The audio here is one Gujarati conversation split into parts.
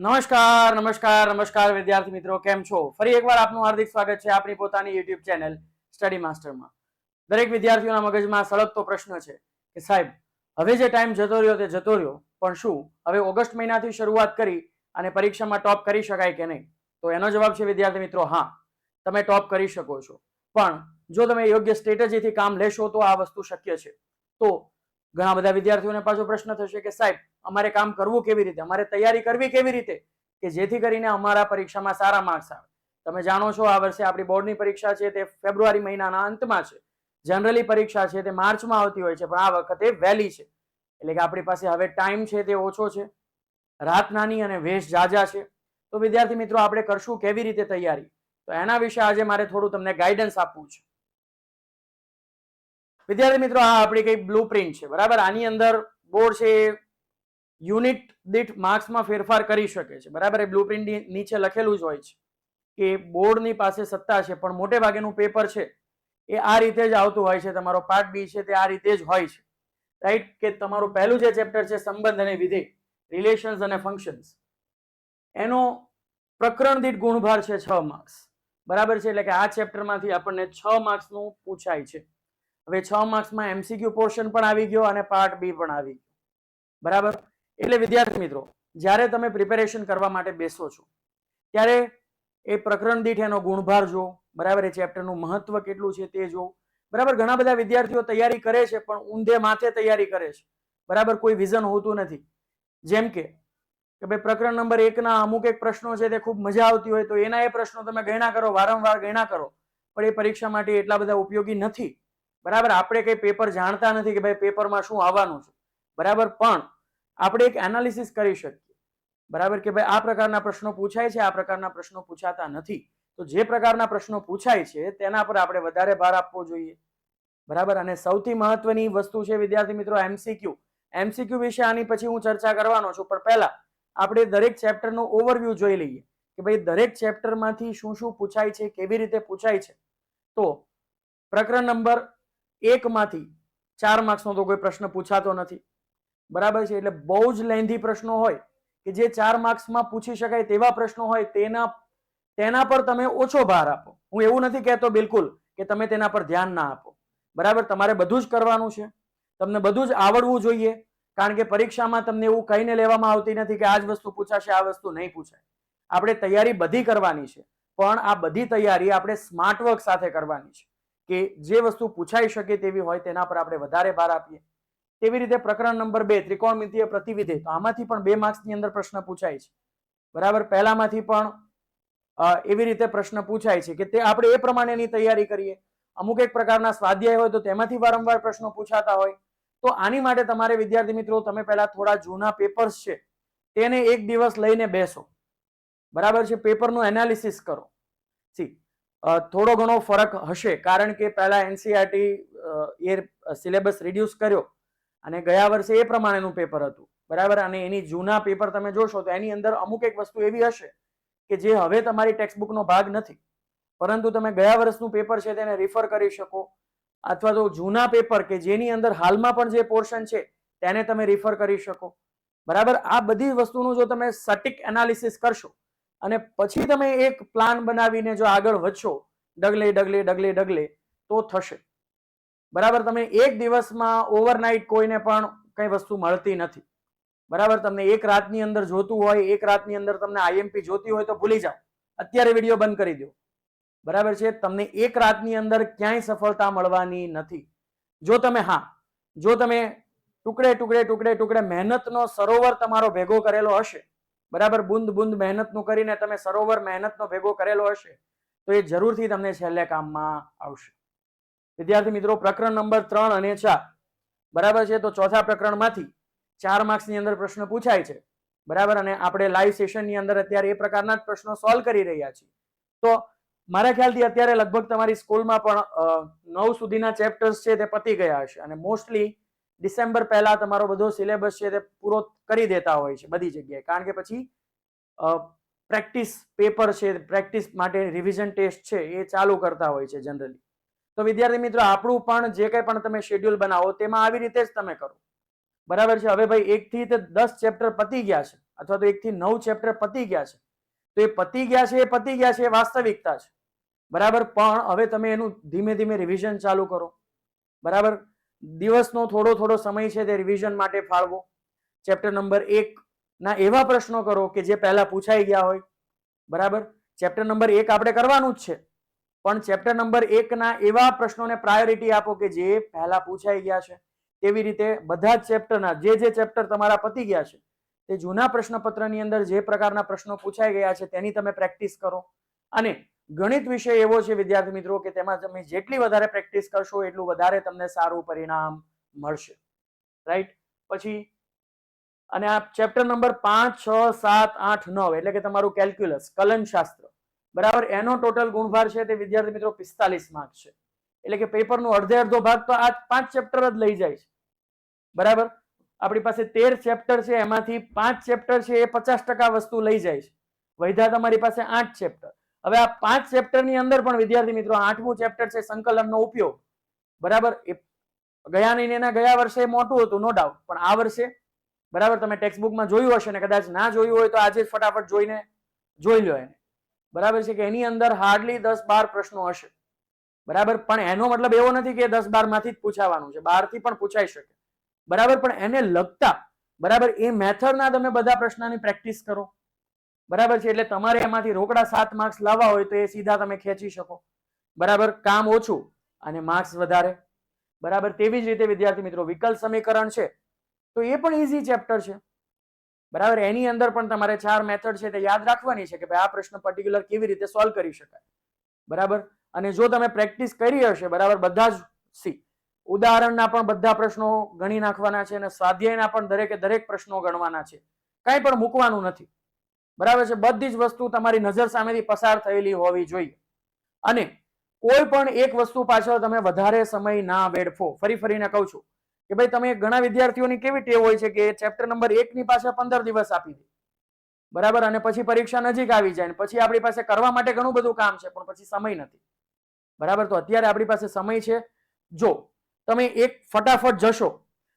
નમસ્કાર નમસ્કાર નમસ્કાર વિદ્યાર્થી મિત્રો, કેમ છો? ફરી એકવાર આપનું હાર્દિક સ્વાગત છે આપણી પોતાની યુટ્યુબ ચેનલ સ્ટડી માસ્ટરમાં. દરેક વિદ્યાર્થીઓના મગજમાં સળગતો પ્રશ્ન છે કે સાહેબ, હવે જે ટાઈમ જતો રહ્યો તે જતો રહ્યો, પણ શું હવે ઓગસ્ટ મહિનાથી શરૂઆત કરી અને પરીક્ષામાં ટોપ કરી શકાય કે નહીં? તો એનો જવાબ છે વિદ્યાર્થી મિત્રો, હા, તમે ટોપ કરી શકો છો, પણ જો તમે યોગ્ય સ્ટ્રેટેજીથી કામ લેશો તો આ વસ્તુ શક્ય છે. તો ઘણા બધા વિદ્યાર્થીઓને પાછો પ્રશ્ન થશે કે સાહેબ, અમારે કામ કરવું કેવી રીતે, અમારે તૈયારી કરવી કેવી રીતે કે જેથી કરીને અમારા પરીક્ષામાં સારા માર્ક્સ આવે? તમે જાણો છો, આ વર્ષે આપણી બોર્ડની પરીક્ષા છે તે ફેબ્રુઆરી મહિનાના અંતમાં છે. જનરલી પરીક્ષા છે તે માર્ચમાં આવતી હોય છે, પણ આ વખતે વહેલી છે, એટલે કે આપણી પાસે હવે ટાઈમ છે તે ઓછો છે, રાત નાની અને વેશ જાજા છે. તો વિદ્યાર્થી મિત્રો, આપણે કરશું કેવી રીતે તૈયારી? તો એના વિશે આજે મારે થોડું તમને ગાઈડન્સ આપવું છે. વિદ્યાર્થી મિત્રો, આ આપણી કઈ બ્લુ પ્રિન્ટ છે, બરાબર? આની અંદર બોર્ડ છે યુનિટ દીઠ માર્ક્સમાં ફેરફાર કરી શકે છે, બરાબર? એ બ્લુ પ્રિન્ટ નીચે લખેલું જ હોય છે કે બોર્ડની પાસે સત્તા છે, પણ મોટે ભાગેનું પેપર છે એ આ રીતે જ આવતું હોય છે. તમારો પાર્ટ બી છે તે આ રીતે જ હોય છે, રાઈટ? કે તમારું પહેલું જે ચેપ્ટર છે સંબંધ અને વિધેય, રિલેશન્સ અને ફંક્શન્સ, એનો પ્રકરણ દીઠ ગુણભાર છે 6 માર્ક્સ, બરાબર છે? એટલે કે આ ચેપ્ટરમાંથી આપણને 6 માર્ક્સનું પૂછાય છે. હવે 6 માર્ક્સમાં એમસીક્યુ પોર્શન પણ આવી ગયો અને પાર્ટ બી પણ આવી ગયો, બરાબર? એટલે વિદ્યાર્થી મિત્રો, જ્યારે તમે પ્રિપેરેશન કરવા માટે બેસો છો ત્યારે એ પ્રકરણ દીઠ એનો ગુણભાર જો, બરાબર? એ ચેપ્ટરનું મહત્વ કેટલું છે તે જો, બરાબર? ઘણા બધા વિદ્યાર્થીઓ તૈયારી કરે છે પણ ઊંધે માથે તૈયારી કરે છે, બરાબર? કોઈ વિઝન હોતું નથી. જેમ કે ભાઈ પ્રકરણ નંબર 1 ના અમુક એક પ્રશ્નો છે તે ખૂબ મજા આવતી હોય તો એના એ પ્રશ્નો તમે ગણ્યા કરો, વારંવાર ગણ્યા કરો, પણ એ પરીક્ષા માટે એટલા બધા ઉપયોગી નથી, બરાબર? આપણે કઈ પેપર જાણતા નથી કે ભાઈ પેપરમાં શું આવવાનું છે, બરાબર? પણ આપણે એક એનાલિસિસ કરી શકીએ, બરાબર? કે ભાઈ આ પ્રકારના પ્રશ્નો પૂછાય છે, આ પ્રકારના પ્રશ્નો પૂછાતા નથી. તો જે પ્રકારના પ્રશ્નો પૂછાય છે તેના પર આપણે વધારે ભાર આપવો જોઈએ, બરાબર? અને સૌથી મહત્વની વસ્તુ છે વિદ્યાર્થી મિત્રો એમસીક્યુ. એમસીક્યુ વિશે આની પછી હું ચર્ચા કરવાનો છું, પણ પહેલા આપણે દરેક ચેપ્ટરનું ઓવરવ્યૂ જોઈ લઈએ કે ભાઈ દરેક ચેપ્ટરમાંથી શું શું પૂછાય છે, કેવી રીતે પૂછાય છે. તો પ્રકરણ નંબર 1 માંથી 4 માર્ક્સનો તો કોઈ પ્રશ્ન પૂછાતો નથી, બરાબર છે? એટલે બહુ જ લેન્ધી પ્રશ્નો હોય કે જે 4 માર્ક્સમાં પૂછી શકાય તેવા પ્રશ્નો હોય તેના પર તમે ઓછો ભાર આપો. હું એવું નથી કહેતો બિલકુલ કે તમે તેના પર ધ્યાન ના આપો, બરાબર? તમારે બધું જ કરવાનું છે, તમને બધું જ આવડવું જોઈએ, કારણ કે પરીક્ષામાં તમને એવું કહીને લેવામાં આવતી નથી કે આ જ વસ્તુ પૂછાશે, આ વસ્તુ નહીં પૂછાય. આપણે તૈયારી બધી કરવાની છે, પણ આ બધી તૈયારી આપણે સ્માર્ટ વર્ક સાથે કરવાની છે કે જે વસ્તુ પૂછાઈ શકે તેવી હોય તેના પર આપણે વધારે ભાર આપીએ. તેવી રીતે પ્રકરણ નંબર 2 ત્રિકોણમિતીય પ્રતિવિધેય, તો આમાંથી પણ 2 માર્ક્સની અંદર પ્રશ્ન પૂછાય છે, બરાબર? પહેલામાંથી પણ એવી રીતે પ્રશ્ન પૂછાય છે કે તે આપણે એ પ્રમાણેની તૈયારી કરીએ. અમુક એક પ્રકારના સ્વાધ્યાય હોય તો તેમાંથી વારંવાર પ્રશ્નો પૂછાતા હોય. તો આની માટે તમારે વિદ્યાર્થી મિત્રો, તમે પહેલા થોડા જૂના પેપર્સ છે તેને એક દિવસ લઈને બેસો, બરાબર છે? પેપરનું એનાલિસિસ કરો. થોડો ઘણો ફરક હશે, કારણ કે પહેલા એનસીઆરટી એ સિલેબસ રિડ્યુસ કર્યો અને ગયા વર્ષે એ પ્રમાણેનું પેપર હતું, બરાબર? અને એની જૂના પેપર તમે જોશો તો એની અંદર અમુક એક વસ્તુ એવી હશે કે જે હવે તમારી ટેક્સ્ટબુકનો ભાગ નથી, પરંતુ તમે ગયા વર્ષનું પેપર છે તેને રિફર કરી શકો, અથવા તો જૂના પેપર કે જેની અંદર હાલમાં પણ જે પોર્શન છે તેને તમે રિફર કરી શકો, બરાબર? આ બધી વસ્તુનું જો તમે સટીક એનાલિસિસ કરશો અને પછી તમે એક પ્લાન બનાવીને જો આગળ વધશો ડગલે ડગલે ડગલે ડગલે, તો થશે, બરાબર? તમે એક દિવસમાં ઓવરનાઇટ કોઈને પણ કઈ વસ્તુ મળતી નથી, બરાબર? તમને એક રાતની અંદર જોતું હોય, એક રાતની અંદર તમને આઈએમપી જોતી હોય તો ભૂલી જાઓ, અત્યારે વિડીયો બંધ કરી દો, બરાબર છે? તમને એક રાતની અંદર ક્યાંય સફળતા મળવાની નથી. જો તમે ટુકડે ટુકડે ટુકડે ટુકડે મહેનતનો સરોવર તમારો ભેગો કરેલો હશે, બરાબર? બુંદ બુંદ મહેનતનું કરીને તમે સરોવર મહેનતનો ભેગો કરેલો હશે તો એ જરૂરથી તમને છેલ્લે કામમાં આવશે. વિદ્યાર્થી મિત્રો, પ્રકરણ નંબર 3 અને 4, બરાબર છે? તો ચોથા પ્રકરણમાંથી 4 માર્ક્સની અંદર પ્રશ્ન પૂછાય છે, બરાબર? અને આપણે લાઈવ સેશનની અંદર અત્યારે એ પ્રકારના જ પ્રશ્નો સોલ્વ કરી રહ્યા છીએ. તો મારા ખ્યાલથી અત્યારે લગભગ તમારી સ્કૂલમાં પણ 9 સુધીના ચેપ્ટર્સ છે તે પતી ગયા હશે, અને મોસ્ટલી ડિસેમ્બર પહેલા તમારો બધો સિલેબસ છે તે પૂરો કરી દેતા હોય છે બધી જગ્યાએ, કારણ કે પછી પ્રેક્ટિસ પેપર છે, પ્રેક્ટિસ માટે રિવિઝન ટેસ્ટ છે એ ચાલુ કરતા હોય છે જનરલી. તો વિદ્યાર્થી મિત્રો, આપણું પણ જે કંઈ પણ તમે શેડ્યુલ બનાવો તેમાં આવી રીતે જ તમે કરો, બરાબર છે? હવે ભાઈ 1 થી 10 ચેપ્ટર પતી ગયા છે અથવા તો 1 થી 9 ચેપ્ટર પતી ગયા છે, તો એ પતી ગયા છે એ વાસ્તવિકતા છે, બરાબર. પણ હવે તમે એનું ધીમે ધીમે રિવિઝન ચાલુ કરો, બરાબર. દિવસનો થોડો થોડો સમય છે તે રિવિઝન માટે ફાળવો. ચેપ્ટર નંબર 1 ના એવા પ્રશ્નો કરો કે જે પહેલા પૂછાઈ ગયા હોય, બરાબર. ચેપ્ટર નંબર 1 આપણે કરવાનું જ છે, પણ ચેપ્ટર નંબર 1 ના એવા પ્રશ્નોને પ્રાયોરિટી આપો કે જે પહેલા પૂછાઈ ગયા છે. તેવી રીતે બધા જ ચેપ્ટરના જે ચેપ્ટર તમારા પતી ગયા છે તે જૂના પ્રશ્નપત્રની અંદર જે પ્રકારના પ્રશ્નો પૂછાઈ ગયા છે તેની તમે પ્રેક્ટિસ કરો. અને ગણિત વિષય એવો છે વિદ્યાર્થી મિત્રો કે તેમાં તમે જેટલી વધારે પ્રેક્ટિસ કરશો એટલું વધારે તમને સારું પરિણામ મળશે, રાઈટ. પછી અને આ ચેપ્ટર નંબર 5, 6, 7, 8, 9 એટલે કે તમારું કેલ્ક્યુલસ, કલનશાસ્ત્ર, બરાબર. એનો ટોટલ ગુણભાર છે તે વિદ્યાર્થી મિત્રો 45 માર્ક છે. એટલે કે પેપરનો અડધો ભાગ તો આ 5 ચેપ્ટર જ લઈ જાય છે, બરાબર. આપણી પાસે 13 ચેપ્ટર છે, એમાંથી 5 ચેપ્ટર છે એ 50% વસ્તુ લઈ જાય છે. વધ્યા તમારી પાસે 8 ચેપ્ટર. હવે આ 5 ચેપ્ટરની અંદર પણ વિદ્યાર્થી મિત્રો 8મું ચેપ્ટર છે સંકલનનો ઉપયોગ, બરાબર. એ ગયા વર્ષે મોટું હતું, નો ડાઉટ, પણ આ વર્ષે, બરાબર, તમે ટેક્સ્ટ બુકમાં જોયું હશે ને કદાચ ના જોયું હોય તો આજે જ ફટાફટ જોઈને જોઈ લો એને, બરાબર છે. કે એની અંદર હાર્ડલી 10-12 પ્રશ્નો હશે, બરાબર. પણ એનો મતલબ એવો નથી કે 10-12 માંથી જ પૂછાવાનું છે, 12 થી પણ પૂછાઈ શકે, બરાબર. પણ એને લગતા, બરાબર, એ મેથડના તમે બધા પ્રશ્નની પ્રેક્ટિસ કરો, બરાબર છે. એટલે તમારે એમાંથી રોકડા 7 માર્ક્સ લાવવા હોય તો એ સીધા તમે ખેંચી શકો, બરાબર. કામ ઓછું અને માર્ક્સ વધારે, બરાબર. તેવી જ રીતે વિદ્યાર્થી મિત્રો વિકલ સમીકરણ છે તો એ પણ ઈઝી ચેપ્ટર છે, બરાબર. એની અંદર પણ તમારે 4 મેથડ છે તે યાદ રાખવાની છે કે ભાઈ આ પ્રશ્ન પર્ટિક્યુલર કેવી રીતે સોલ્વ કરી શકાય, બરાબર. અને જો તમે પ્રેક્ટિસ કરી હશે, બરાબર, બધા જ ઉદાહરણના પણ બધા પ્રશ્નો ગણી નાખવાના છે અને સ્વાધ્યાયના પણ દરેક પ્રશ્નો ગણવાના છે, કાંઈ પણ મૂકવાનું નથી, બરાબર છે. બધી જ વસ્તુ તમારી નજર સામેથી પસાર થયેલી હોવી જોઈએ. અને કોઈ પણ એક વસ્તુ પાછળ તમે વધારે સમય ના વેડફો. ફરીને કહું છું કે ભાઈ તમે ઘણા વિદ્યાર્થીઓની કેવી ટેવ હોય છે કે ચેપ્ટર નંબર 1 ની પાછળ 15 દિવસ આપી દે, બરાબર. અને પછી પરીક્ષા નજીક આવી જાય, પછી આપણી પાસે કરવા માટે ઘણું બધું કામ છે પણ પછી સમય નથી, બરાબર. તો અત્યારે આપણી પાસે સમય છે. જો તમે એક ફટાફટ જશો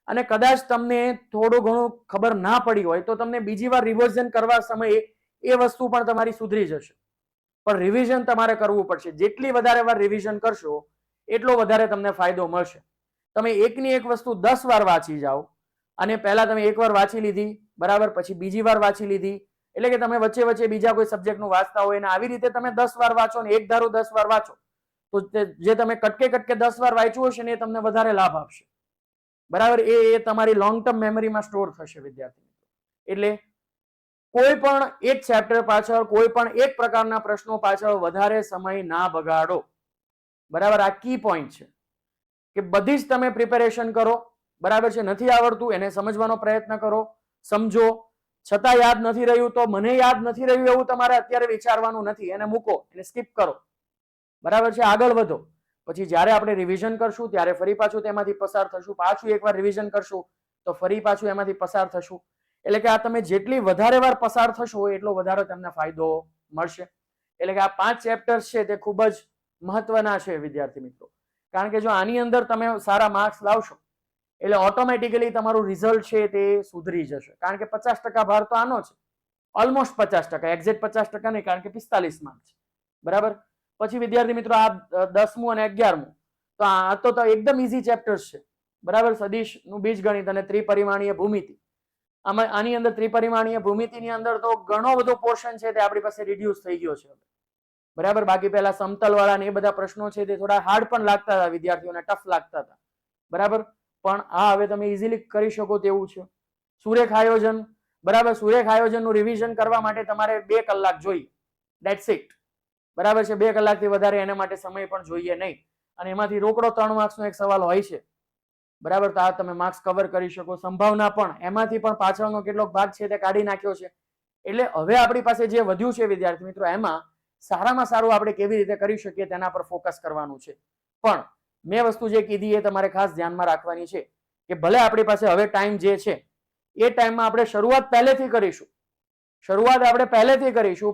અને કદાચ તમને થોડું ઘણું ખબર ના પડી હોય તો તમને બીજી વાર રિવિઝન કરવા સમયે એ વસ્તુ પણ તમારી સુધરી જશે. પણ રિવિઝન તમારે કરવું પડશે. જેટલી વધારે વાર રિવિઝન કરશો એટલો વધારે તમને ફાયદો મળશે. તમે એકની એક વસ્તુ 10 વાર વાંચી જાઓ અને પહેલા તમે એક વાર વાંચી લીધી, બરાબર, પછી બીજી વાર વાંચી લીધી, એટલે કે તમે વચ્ચે વચ્ચે બીજા કોઈ સબ્જેક્ટનું વાંચતા હોય અને આવી રીતે તમે 10 વાર વાંચો ને એક ધારું 10 વાર વાંચો તો જે તમે કટકે 10 વાર વાંચ્યું હશે ને એ તમને વધારે લાભ આપશે, બરાબર. એ તમારી લોંગ ટર્મ મેમરીમાં સ્ટોર થશે વિદ્યાર્થી. એટલે કોઈ પણ એક ચેપ્ટર પાછળ, કોઈ પણ એક પ્રકારના પ્રશ્નો પાછળ વધારે સમય ના બગાડો, બરાબર. આ કી પોઈન્ટ છે કે બધી જ તમે પ્રિપેરેશન કરો, બરાબર છે. નથી આવડતું એને સમજવાનો પ્રયત્ન કરો, સમજો, છતાં યાદ નથી રહ્યું તો મને યાદ નથી રહ્યું એવું તમારે અત્યારે વિચારવાનું નથી, એને મૂકો, એને સ્કીપ કરો, બરાબર છે. આગળ વધો. પછી જ્યારે આપણે રિવિઝન કરશું ત્યારે ફરી પાછું તેમાંથી પસાર થશું, પાછું એકવાર રિવિઝન કરશું તો ફરી પાછું એમાંથી પસાર થશું. એટલે કે આ તમે જેટલી વધારે વાર પસાર થશો એટલો વધારે તમને ફાયદો મળશે. એટલે કે આ 5 ચેપ્ટર્સ છે તે ખૂબ જ મહત્વના છે વિદ્યાર્થી મિત્રો. કારણ કે જો આની અંદર તમે સારા માર્ક્સ લાવશો એટલે ઓટોમેટિકલી તમારું રિઝલ્ટ છે તે સુધરી જશે. કારણ કે 50% ભાર તો આનો છે, ઓલમોસ્ટ 50%, એક્ઝેક્ટ 50% નહીં, કારણ કે 45 માર્ક છે, બરાબર. પછી વિદ્યાર્થી મિત્રો આ 10મું અને 11મું તો આ તો એકદમ ઈઝી ચેપ્ટર્સ છે, બરાબર. સદિશનું બીજગણિત અને ત્રિપરિમાણીય ભૂમિતિ. આની અંદર ત્રિપરિમાણીય ભૂમિતિની અંદર તો ઘણો બધો પોર્શન છે તે આપણી પાસે રિડ્યુસ થઈ ગયો છે, બરાબર. બાકી પહેલા સમતલ વાળા ને એ બધા પ્રશ્નો છે તે થોડા હાર્ડ પણ લાગતા હતા વિદ્યાર્થીઓને, ટફ લાગતા હતા, બરાબર. પણ આ હવે તમે ઇઝીલી કરી શકો તેવું છે. સુરેખ આયોજન, બરાબર. સુરેખ આયોજનનું રિવિઝન કરવા માટે તમારે 2 કલાક જોઈએ, ધેટ્સ ઇટ, બરાબર છે. 2 કલાકથી વધારે એના માટે સમય પણ જોઈએ નહીં. અને એમાંથી રોકડો 3 માર્ક્સનો એક સવાલ હોય છે, બરાબર. તો આ તમે માર્ક્સ કવર કરી શકો. સંભાવના પણ એમાંથી પણ પાછળનો કેટલોક ભાગ છે તે કાઢી નાખ્યો છે. એટલે હવે આપણી પાસે જે વધ્યું છે વિદ્યાર્થી મિત્રો એમાં સારામાં સારું આપણે કેવી રીતે કરી શકીએ તેના પર ફોકસ કરવાનું છે. પણ મેં વસ્તુ જે કીધી એ તમારે ખાસ ધ્યાનમાં રાખવાની છે કે ભલે આપણી પાસે હવે ટાઈમ જે છે એ ટાઈમમાં આપણે શરૂઆત પહેલેથી કરીશું,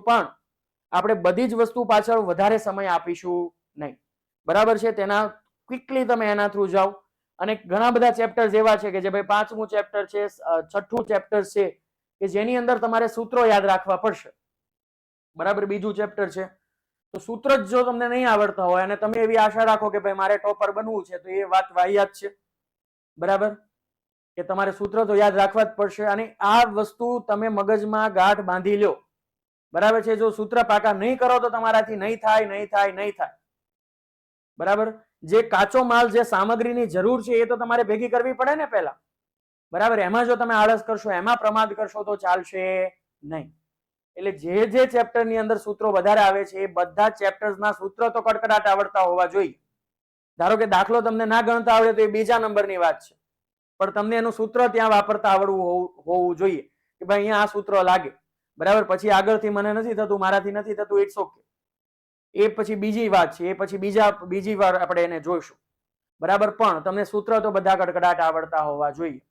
પણ આપણે બધી જ વસ્તુ પાછળ વધારે સમય આપીશું નહીં, બરાબર છે. તેના ક્વિકલી તમે એના થ્રુ જાઓ. અને ઘણા બધા ચેપ્ટર્સ એવા છે કે જે ભાઈ 5મું ચેપ્ટર છે, 6ઠું ચેપ્ટર છે કે જેની અંદર તમારે સૂત્રો યાદ રાખવા પડશે. બરાબર, બીજું ચેપ્ટર છે. તો સૂત્ર જ જો તમને નહીં આવડતા હોય અને તમે એવી આશા રાખો કે ભાઈ મારે ટોપર બનવું છે, તો એ વાત વાહિયાત છે. બરાબર, કે તમારે સૂત્ર તો યાદ રાખવા જ પડશે. અને આ વસ્તુ તમે મગજમાં ગાંઠ બાંધી લ્યો. બરાબર છે, જો સૂત્ર પાકા નહીં કરો તો તમારાથી નહીં થાય, નહીં થાય, નહીં થાય. બરાબર, જે કાચો માલ, જે સામગ્રીની જરૂર છે એ તો તમારે ભેગી કરવી પડે ને પહેલા. બરાબર, એમાં જો તમે આળસ કરશો, એમાં પ્રમાદ કરશો તો ચાલશે નહીં. એટલે જે ચેપ્ટર ની અંદર સૂત્રો વધારે આવે છે એ બધા ચેપ્ટર્સના સૂત્રો તો કડકડાટ આવડતા હોવા જોઈએ. ધારો કે દાખલો તમને ના ગણતા આવડે તો એ બીજા નંબરની વાત છે, પણ તમને એનું સૂત્ર ત્યાં વાપરતા આવડવું હોવું જોઈએ કે ભાઈ અહીંયા આ સૂત્ર લાગે. બરાબર, પછી આગળથી મને નથી થતું, મારાથી નથી થતું, ઇટ્સ ઓકે, એ પછી બીજી વાત છે, એ પછી બીજી વાર આપણે એને જોઈશું. બરાબર, પણ તમને સૂત્ર તો બધા કડકડાટ આવડતા હોવા જોઈએ.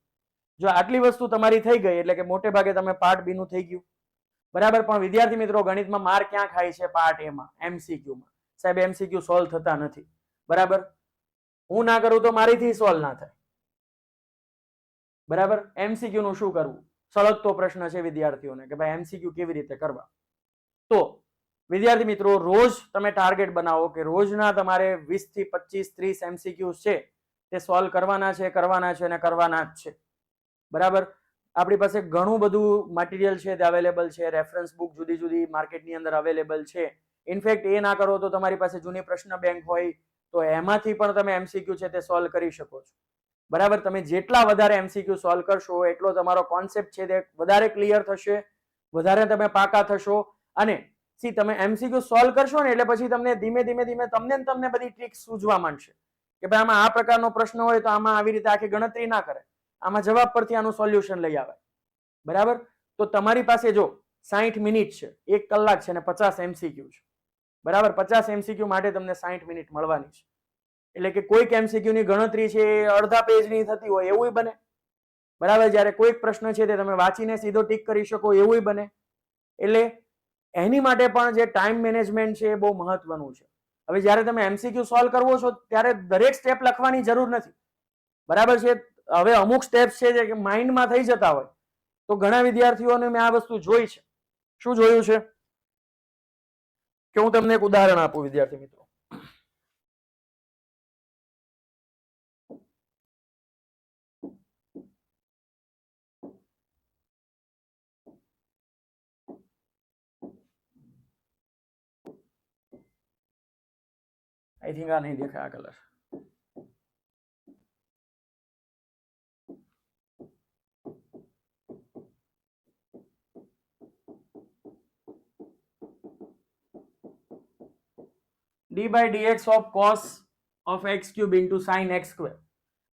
જો આટલી વસ્તુ તમારી થઈ ગઈ એટલે કે મોટે ભાગે તમે પાર્ટ બી નું થઈ ગયું. બરાબર, પણ વિદ્યાર્થી મિત્રો ગણિતમાં માર ક્યાં ખાય છે? પાર્ટ એ માં, MCQ માં. સાહેબ MCQ સોલ્વ થતા નથી. બરાબર, હું ના કરું તો મારીથી સોલ્વ ના થાય. બરાબર, MCQ નું શું કરવું? સળગતો પ્રશ્ન છે વિદ્યાર્થીઓને કે ભાઈ MCQ કેવી રીતે કરવા. તો વિદ્યાર્થી મિત્રો રોજ તમે ટાર્ગેટ બનાવો કે રોજના તમારે 20 થી 25 30 MCQ છે તે સોલ્વ કરવાના છે, કરવાના છે અને કરવાના જ છે. બરાબર, આપણી પાસે ઘણું બધું મટીરિયલ છે તે અવેલેબલ છે. રેફરન્સ બુક જુદી જુદી માર્કેટની અંદર અવેલેબલ છે. ઇનફેક્ટ એ ના કરો તો તમારી પાસે જૂની પ્રશ્ન બેંક હોય તો એમાંથી પણ તમે MCQ છે તે સોલ્વ કરી શકો છો. બરાબર, તમે જેટલા વધારે MCQ સોલ્વ કરશો એટલો તમારો કોન્સેપ્ટ છે તે વધારે ક્લિયર થશે, વધારે તમે પાકા થશો. અને તમે MCQ સોલ્વ કરશો ને એટલે પછી તમને ધીમે ધીમે તમને બધી ટ્રિક સૂઝવા માંડશે કે ભાઈ આમાં આ પ્રકારનો પ્રશ્ન હોય તો આમાં આવી રીતે આખી ગણતરી ના કરે, આમાં જવાબ પરથી આનું સોલ્યુશન લઈ આવે. બરાબર, તો તમારી પાસે જો 60 મિનિટ છે, 1 કલાક છે અને 50 MCQ છે. બરાબર, 50 MCQ માટે તમને 60 મિનિટ મળવાની છે. એટલે કે કોઈક MCQ ની ગણતરી છે એ અડધા પેજની થતી હોય એવું બને. બરાબર, જ્યારે કોઈક પ્રશ્ન છે તે તમે વાંચીને સીધો ટીક કરી શકો એવું બને. એટલે એની માટે પણ જે ટાઈમ મેનેજમેન્ટ છે એ બહુ મહત્વનું છે. હવે જ્યારે તમે MCQ સોલ્વ કરવો છો ત્યારે દરેક સ્ટેપ લખવાની જરૂર નથી. બરાબર છે, હવે અમુક સ્ટેપ્સ છે જે માઇન્ડમાં થઈ જતા હોય તો ઘણા વિદ્યાર્થીઓને મેં આ વસ્તુ જોઈ છે. શું જોયું છે કે હું તમને એક ઉદાહરણ આપું વિદ્યાર્થી મિત્રો. આઈ થિંક આ નહીં દેખાય આ colour. d by dx of cos of x cube into sin x square.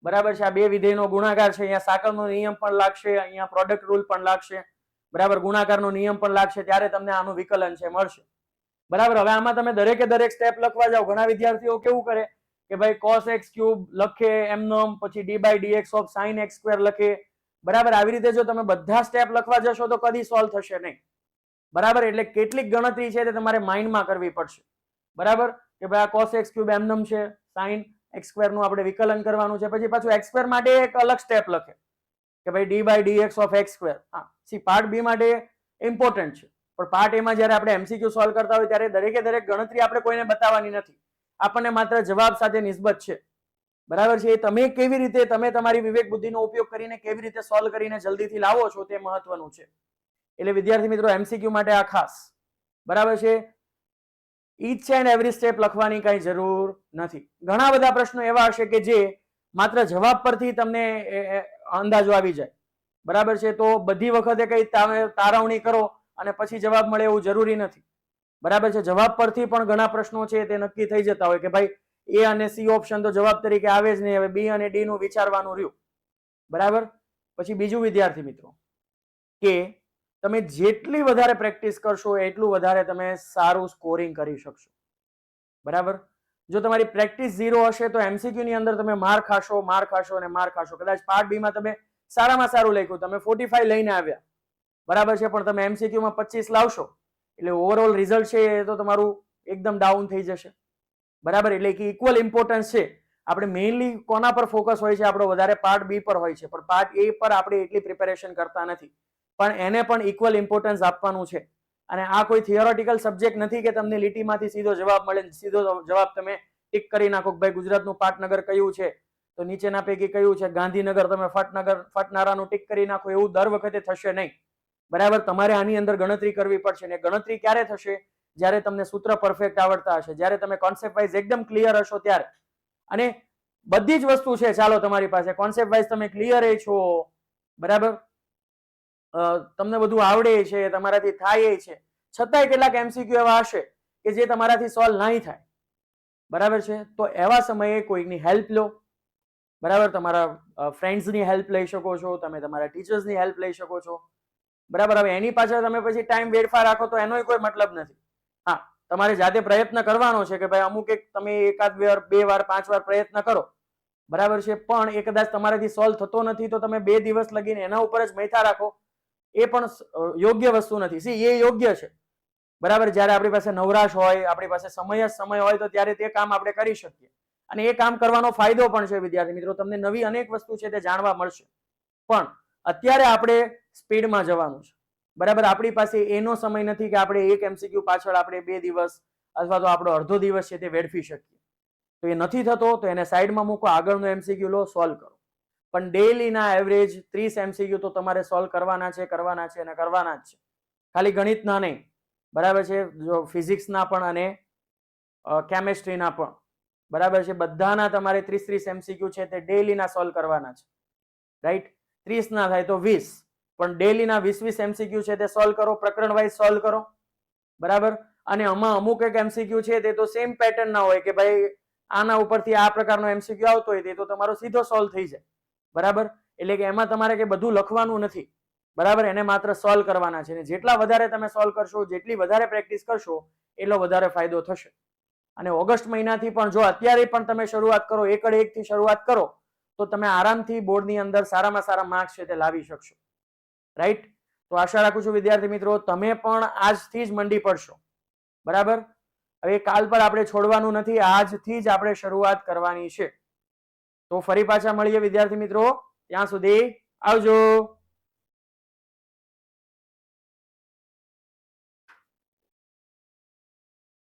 બરાબર છે, આ બે વિધેયનો ગુણાકાર છે. અહીંયા સાકળનો નિયમ પણ લાગશે, અહીંયા પ્રોડક્ટ રૂલ પણ લાગશે. બરાબર, ગુણાકારનો નિયમ પણ લાગશે, ત્યારે તમને આનું વિકલન છે મળશે. બરાબર, હવે આમાં તમે દરેકે દરેક સ્ટેપ લખવા જાઓ. ઘણા વિદ્યાર્થીઓ કેવું કરે કે ભાઈ cos x cube લખે એમનો, પછી d by dx of sin x square લખે. બરાબર, આવી રીતે જો તમે બધા સ્ટેપ લખવા જશો તો કદી સોલ્વ થશે નહીં. બરાબર, એટલે કેટલીક ગણતરી છે તે તમારે માઇન્ડમાં કરવી પડશે. બરાબર, કે ભાઈ આ cos x cube એમનેમ છે, sin x square નું આપણે વિકલન કરવાનું છે. પછી પાછું x square માટે એક અલગ સ્ટેપ લખે કે ભાઈ d by dx of x square. હા, પાર્ટ બી માટે ઇમ્પોર્ટન્ટ છે, પણ પાર્ટ એ માં જ્યારે આપણે MCQ સોલ્વ કરતા હોય ત્યારે દરેકે દરેક ગણતરી આપણે કોઈને બતાવવાની નથી. આપણને માત્ર જવાબ સાથે નિસ્બત છે. બરાબર છે, એ તમે કેવી રીતે, તમે તમારી વિવેક બુદ્ધિનો ઉપયોગ કરીને કેવી રીતે સોલ્વ કરીને જલ્દીથી લાવો છો તે મહત્વનું છે. એટલે વિદ્યાર્થી મિત્રો MCQ માટે આ ખાસ. બરાબર છે, ઈચ એન્ડ એવરી સ્ટેપ લખવાની કઈ જરૂર નથી. ઘણા બધા પ્રશ્નો એવા હશે કે જે માત્ર જવાબ પરથી તમને અંદાજો આવી જાય. બરાબર છે, તો બધી વખતે કઈ તારવણી કરો અને પછી જવાબ મળે એવું જરૂરી નથી. બરાબર છે, જવાબ પરથી પણ ઘણા પ્રશ્નો છે તે નક્કી થઈ જતા હોય કે ભાઈ એ અને સી ઓપ્શન તો જવાબ તરીકે આવે જ નહીં, હવે બી અને ડી નું વિચારવાનું રહ્યું. બરાબર, પછી બીજું વિદ્યાર્થી મિત્રો કે તમે જેટલી વધારે પ્રેક્ટિસ કરશો એટલું વધારે તમે સારું સ્કોરિંગ કરી શકશો. બરાબર, જો તમારી પ્રેક્ટિસ 0 હશે તો MCQ ની અંદર તમે માર ખાશો અને માર ખાશો. કદાચ પાર્ટ બી માં તમે સારામાં સારું લખ્યું, તમે 45 લઈને આવ્યા. બરાબર છે, પણ તમે MCQ માં 25 લાવશો એટલે ઓવરઓલ રિઝલ્ટ છે એ તો તમારું એકદમ ડાઉન થઈ જશે. બરાબર, એટલે કે ઇક્વલ ઇમ્પોર્ટન્સ છે. આપણે મેઇનલી કોના પર ફોકસ હોય છે? આપણો વધારે પાર્ટ બી પર હોય છે, પણ પાર્ટ એ પર આપણે એટલી પ્રિપેરેશન કરતા નથી. પણ એને પણ ઇક્વલ ઇમ્પોર્ટન્સ આપવાનું છે. અને આ કોઈ થિયોરેટિકલ સબ્જેક્ટ નથી કે તમને લીટીમાંથી સીધો જવાબ મળે, સીધો જવાબ તમે ટીક કરી નાખો કે ભાઈ ગુજરાતનું પાટનગર કયું છે, તો નીચેના પૈકી કયું છે ગાંધીનગર, તમે ફટનારાનું ટીક કરી નાખો, એવું દર વખતે થશે નહીં. બરાબર, તમારે આની અંદર ગણતરી કરવી પડશે. ને ગણતરી ક્યારે થશે? જ્યારે તમને સૂત્ર પરફેક્ટ આવડતા હશે, જ્યારે તમે કોન્સેપ્ટ વાઇઝ એકદમ ક્લિયર હશો ત્યારે. અને બધી જ વસ્તુ છે, ચાલો તમારી પાસે કોન્સેપ્ટ વાઇઝ તમે ક્લિયર છો, બરાબર, તમને બધું આવડે છે, તમારાથી થાય છે, છતાંય કેટલાક એમસીક્યુ એવા હશે કે જે તમારાથી સોલ્વ નહીં થાય. બરાબર છે, તો એવા સમયે કોઈની હેલ્પ લો. બરાબર, તમારા ફ્રેન્ડ્સની હેલ્પ લઈ શકો છો, તમે તમારા ટીચર્સની હેલ્પ લઈ શકો છો. બરાબર, હવે એની પાછળ તમે પછી ટાઈમ વેડફા રાખો તો એનો કોઈ મતલબ નથી. હા, તમારે જાતે પ્રયત્ન કરવાનો છે કે ભાઈ અમુક એક તમે એકાદ વાર, 2 વાર, 5 વાર પ્રયત્ન કરો. બરાબર છે, પણ એ કદાચ તમારાથી સોલ્વ થતો નથી તો તમે 2 દિવસ લગીને એના ઉપર જ મૈથા રાખો, એ પણ યોગ્ય વસ્તુ નથી. સી, એ યોગ્ય છે. બરાબર, જ્યારે આપણી પાસે નવરાશ હોય, આપણી પાસે સમય હોય તો ત્યારે તે કામ આપણે કરી શકીએ. અને એ કામ કરવાનો ફાયદો પણ છે વિદ્યાર્થી મિત્રો, તમને નવી અનેક વસ્તુ છે તે જાણવા મળશે. પણ અત્યારે આપણે સ્પીડમાં જવાનું છે. બરાબર, આપણી પાસે એનો સમય નથી કે આપણે એક એમસીક્યુ પાછળ આપણે 2 દિવસ અથવા તો આપણો અડધો દિવસ છે તે વેડફી શકીએ. તો એ નથી થતો તો એને સાઈડમાં મૂકો, આગળનો એમસીક્યુ લો, સોલ્વ કરો. પણ ડેઈલીના એવરેજ 30 એમસીક્યુ તો તમારે સોલ્વ કરવાના છે અને કરવાના જ છે. ખાલી ગણિતના નહીં, બરાબર છે, જો ફિઝિક્સના પણ અને કેમેસ્ટ્રીના પણ. બરાબર છે, બધાના તમારે 30 એમસીક્યુ છે તે ડેઈલીના સોલ્વ કરવાના છે. રાઈટ, 30 ના થાય તો 20, પણ ડેઈલીના 20 એમસીક્યુ છે તે સોલ્વ કરો, પ્રકરણ વાઇઝ સોલ્વ કરો. બરાબર, અને આમાં અમુક એક એમસીક્યુ છે તે તો સેમ પેટર્ન ના હોય કે ભાઈ આના ઉપરથી આ પ્રકારનો એમસીક્યુ આવતો હોય તે તો તમારો સીધો સોલ્વ થઈ જાય. બરાબર, એટલે કે એમાં તમારે કે બધું લખવાનું નથી. બરાબર, એને માત્ર સોલ્વ કરવાના છે. જેટલા વધારે તમે સોલ્વ કરશો, જેટલી વધારે પ્રેક્ટિસ કરશો, એટલો વધારે ફાયદો થશે. અને ઓગસ્ટ મહિનાથી પણ જો અત્યારે પણ તમે શરૂઆત કરો, 1 થી શરૂઆત કરો, તો તમે આરામથી બોર્ડની અંદર સારામાં સારા માર્ક્સ છે તે લાવી શકશો. રાઈટ, તો આશા રાખું છું વિદ્યાર્થી મિત્રો તમે પણ આજથી જ મંડી પડશો. બરાબર, હવે કાલ પર આપણે છોડવાનું નથી, આજથી જ આપણે શરૂઆત કરવાની છે. તો ફરી પાછા મળીએ વિદ્યાર્થી મિત્રો, ત્યાં સુધી આવજો.